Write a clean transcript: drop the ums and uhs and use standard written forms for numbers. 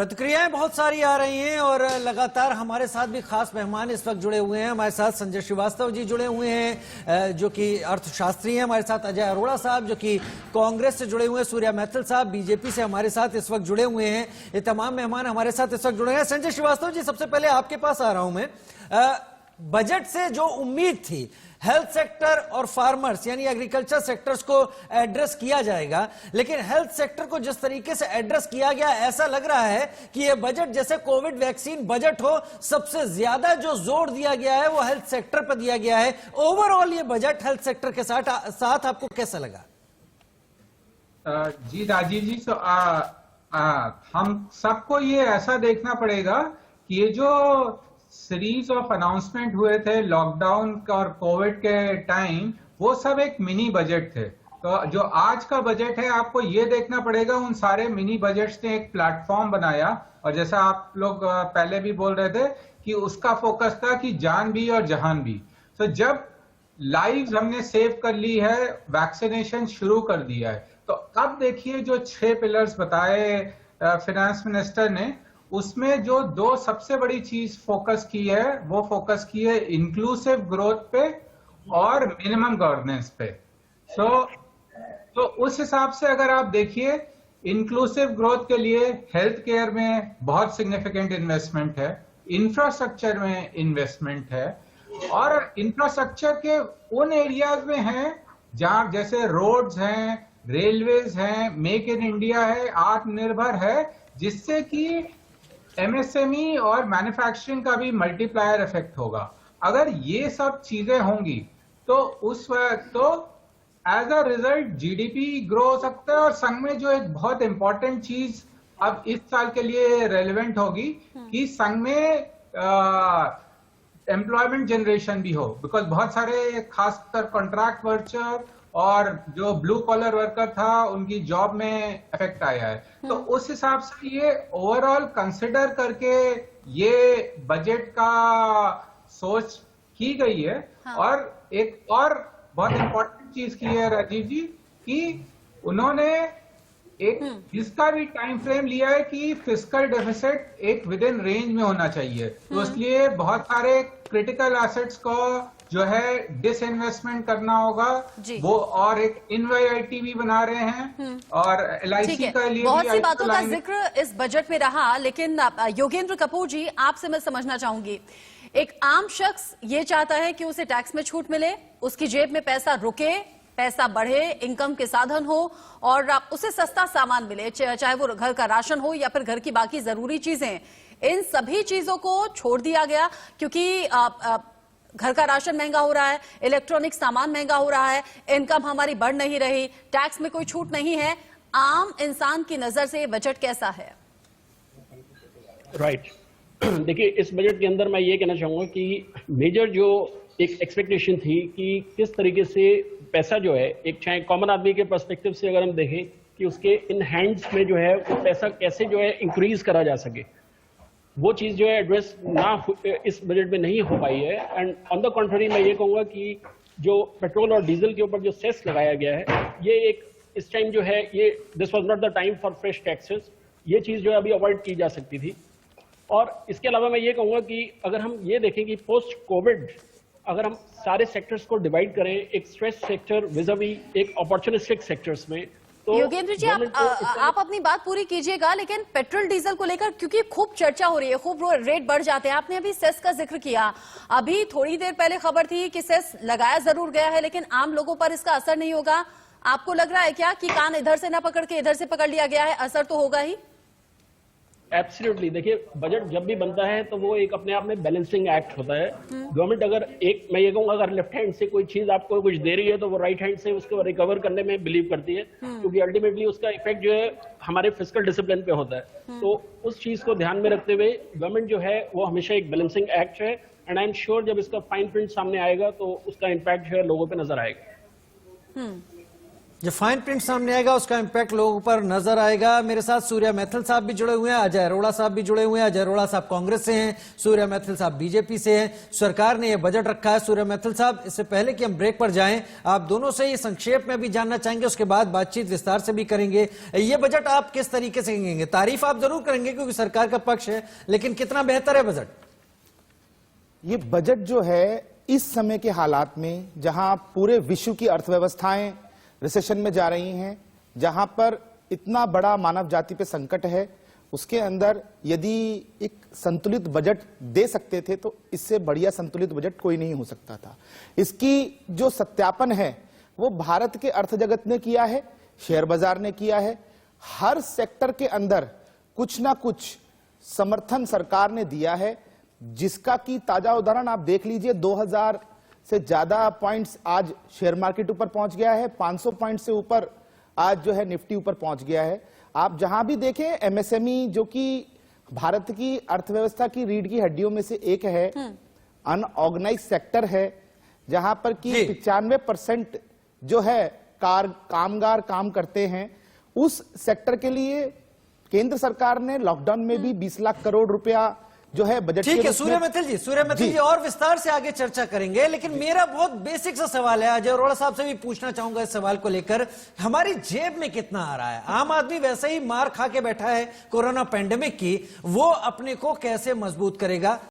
प्रतिक्रियाएं बहुत सारी आ रही हैं और लगातार हमारे साथ भी खास मेहमान इस वक्त जुड़े हुए हैं। हमारे साथ संजय श्रीवास्तव जी जुड़े हुए हैं जो कि अर्थशास्त्री हैं। हमारे साथ अजय अरोड़ा साहब जो कि कांग्रेस से जुड़े हुए हैं। सूर्या मैथिल साहब बीजेपी से हमारे साथ इस वक्त जुड़े हुए हैं। ये तमाम मेहमान हमारे साथ इस वक्त जुड़े हैं। संजय श्रीवास्तव जी, सबसे पहले आपके पास आ रहा हूं मैं। बजट से जो उम्मीद थी हेल्थ सेक्टर और फार्मर्स यानी एग्रीकल्चर सेक्टर्स को एड्रेस किया जाएगा, लेकिन हेल्थ सेक्टर को जिस तरीके से एड्रेस किया गया, ऐसा लग रहा है कि यह बजट जैसे कोविड वैक्सीन बजट हो, सबसे ज्यादा जो जोर दिया गया है वो हेल्थ सेक्टर पर दिया गया है। ओवरऑल ये बजट हेल्थ सेक्टर के साथ आपको कैसा लगा? जी राजीव जी, तो हम सबको ये ऐसा देखना पड़ेगा कि ये जो सीरीज ऑफ अनाउंसमेंट हुए थे लॉकडाउन और कोविड के टाइम, वो सब एक मिनी बजट थे। तो जो आज का बजट है, आपको ये देखना पड़ेगा उन सारे मिनी बजट्स ने एक प्लेटफॉर्म बनाया। और जैसा आप लोग पहले भी बोल रहे थे कि उसका फोकस था कि जान भी और जहान भी। तो जब लाइव्स हमने सेव कर ली है, वैक्सीनेशन शुरू कर दिया है, तो अब देखिए जो 6 पिलर्स बताए फाइनेंस मिनिस्टर ने, उसमें जो 2 सबसे बड़ी चीज फोकस की है, वो फोकस की है इंक्लूसिव ग्रोथ पे और मिनिमम गवर्नेंस पे। तो उस हिसाब से अगर आप देखिए, इंक्लूसिव ग्रोथ के लिए हेल्थ केयर में बहुत सिग्निफिकेंट इन्वेस्टमेंट है, इंफ्रास्ट्रक्चर में इन्वेस्टमेंट है, और इंफ्रास्ट्रक्चर के उन एरियाज में है जहां जैसे रोड्स हैं, रेलवेज हैं, मेक इन इंडिया है, आत्मनिर्भर है, जिससे कि एमएसएमई और मैन्युफैक्चरिंग का भी मल्टीप्लायर इफेक्ट होगा। अगर ये सब चीजें होंगी तो उस वक्त तो as a result GDP grow हो सकता है। और संग में जो एक बहुत इंपॉर्टेंट चीज अब इस साल के लिए रेलेवेंट होगी कि संग में एम्प्लॉयमेंट जनरेशन भी हो, बिकॉज बहुत सारे खासकर कॉन्ट्रैक्ट वर्कर और जो ब्लू कॉलर वर्कर था, उनकी जॉब में इफेक्ट आया है। तो उस हिसाब से ये ओवरऑल कंसिडर करके ये बजट का सोच की गई है। हाँ। और एक और बहुत इंपॉर्टेंट चीज की है राजीव जी, कि उन्होंने एक इसका भी टाइम फ्रेम लिया है कि फिस्कल डेफिसिट एक विद इन रेंज में होना चाहिए। तो इसलिए बहुत सारे क्रिटिकल एसेट्स को जो है डिसइन्वेस्टमेंट करना होगा वो, और एक इनवाईआईटी भी बना रहे हैं और एलआईसी का लिए बहुत सी बातों का जिक्र इस बजट में रहा। लेकिन योगेंद्र कपूर जी, आपसे मैं समझना चाहूंगी, एक आम शख्स ये चाहता है कि उसे टैक्स में छूट मिले, उसकी जेब में पैसा रुके, पैसा बढ़े, इनकम के साधन हो और उसे सस्ता सामान मिले, चाहे वो घर का राशन हो या फिर घर की बाकी जरूरी चीजें। इन सभी चीजों को छोड़ दिया गया क्योंकि घर का राशन महंगा हो रहा है, इलेक्ट्रॉनिक सामान महंगा हो रहा है, इनकम हमारी बढ़ नहीं रही, टैक्स में कोई छूट नहीं है। आम इंसान की नजर से ये बजट कैसा है? राइट देखिए, इस बजट के अंदर मैं ये कहना चाहूंगा कि मेजर जो एक एक्सपेक्टेशन थी कि किस तरीके से पैसा जो है, एक चाहे कॉमन आदमी के पर्सपेक्टिव से अगर हम देखें कि उसके इन हैंड्स में जो है वो पैसा कैसे जो है इंक्रीज करा जा सके, वो चीज जो है एड्रेस ना इस बजट में नहीं हो पाई है। एंड ऑन द कॉन्ट्ररी मैं ये कहूंगा कि जो पेट्रोल और डीजल के ऊपर जो सेस लगाया गया है, ये एक इस टाइम जो है ये this was not the time for fresh taxes, ये चीज जो है अभी अवॉइड की जा सकती थी। और इसके अलावा मैं ये कहूंगा कि अगर हम ये देखें कि पोस्ट कोविड अगर हम सारे सेक्टर्स को डिवाइड करें, एक स्ट्रेस सेक्टर विज़ावी एक अपॉर्चुनिस्टिक सेक्टर्स में, तो योगेंद्र जी आप अपनी बात पूरी कीजिएगा। लेकिन पेट्रोल डीजल को लेकर क्योंकि खूब चर्चा हो रही है, खूब रेट बढ़ जाते हैं, आपने अभी सेस का जिक्र किया, अभी थोड़ी देर पहले खबर थी कि सेस लगाया जरूर गया है लेकिन आम लोगों पर इसका असर नहीं होगा। आपको लग रहा है क्या कि कान इधर से ना पकड़ के इधर से पकड़ लिया गया है? असर तो होगा ही। एब्सोल्युटली, देखिए बजट जब भी बनता है तो वो एक अपने आप में बैलेंसिंग एक्ट होता है। गवर्नमेंट अगर एक, मैं ये कहूंगा, अगर लेफ्ट हैंड से कोई चीज आपको कुछ दे रही है तो वो राइट हैंड से उसको रिकवर करने में बिलीव करती है, क्योंकि अल्टीमेटली उसका इफेक्ट जो है हमारे फिस्कल डिसिप्लिन पे होता है। तो उस चीज को ध्यान में रखते हुए गवर्नमेंट जो है वो हमेशा एक बैलेंसिंग एक्ट है। एंड आई एम श्योर जब इसका फाइन प्रिंट सामने आएगा तो उसका इम्पैक्ट जो है लोगों पे नजर आएगा। जो फाइन प्रिंट सामने आएगा उसका इंपैक्ट लोगों पर नजर आएगा। मेरे साथ सूर्या मैथिल साहब भी जुड़े हुए हैं, अजय अरोड़ा साहब भी जुड़े हुए हैं। अजय अरोड़ा साहब कांग्रेस से हैं, सूर्या मैथिल साहब बीजेपी से हैं। सरकार ने यह बजट रखा है। सूर्या मैथिल साहब, इससे पहले कि हम ब्रेक पर जाएं, आप दोनों से ये संक्षेप में भी जानना चाहेंगे, उसके बाद बातचीत विस्तार से भी करेंगे। ये बजट आप किस तरीके से कहेंगे? तारीफ आप जरूर करेंगे क्योंकि सरकार का पक्ष है, लेकिन कितना बेहतर है बजट? ये बजट जो है इस समय के हालात में, जहां पूरे विश्व की अर्थव्यवस्थाएं रिसेशन में जा रही हैं, जहां पर इतना बड़ा मानव जाति पे संकट है, उसके अंदर यदि एक संतुलित बजट दे सकते थे तो इससे बढ़िया संतुलित बजट कोई नहीं हो सकता था। इसकी जो सत्यापन है वो भारत के अर्थ जगत ने किया है, शेयर बाजार ने किया है। हर सेक्टर के अंदर कुछ ना कुछ समर्थन सरकार ने दिया है, जिसका की ताजा उदाहरण आप देख लीजिए। 2000 से ज्यादा पॉइंट्स आज शेयर मार्केट ऊपर पहुंच गया है, 500 पॉइंट से ऊपर आज जो है निफ्टी ऊपर पहुंच गया है। आप जहां भी देखें, एमएसएमई जो कि भारत की अर्थव्यवस्था की रीढ़ की हड्डियों में से एक है, अनऑर्गेनाइज सेक्टर है, जहां पर कि 95% जो है कामगार काम करते हैं। उस सेक्टर के लिए केंद्र सरकार ने लॉकडाउन में भी 20 लाख करोड़ रुपया जो है बजट। ठीक है सूर्या मैथिल जी और विस्तार से आगे चर्चा करेंगे, लेकिन मेरा बहुत बेसिक सा सवाल है, अजय अरोड़ा साहब से भी पूछना चाहूंगा इस सवाल को लेकर। हमारी जेब में कितना आ रहा है? आम आदमी वैसे ही मार खा के बैठा है कोरोना पैंडेमिक की, वो अपने को कैसे मजबूत करेगा?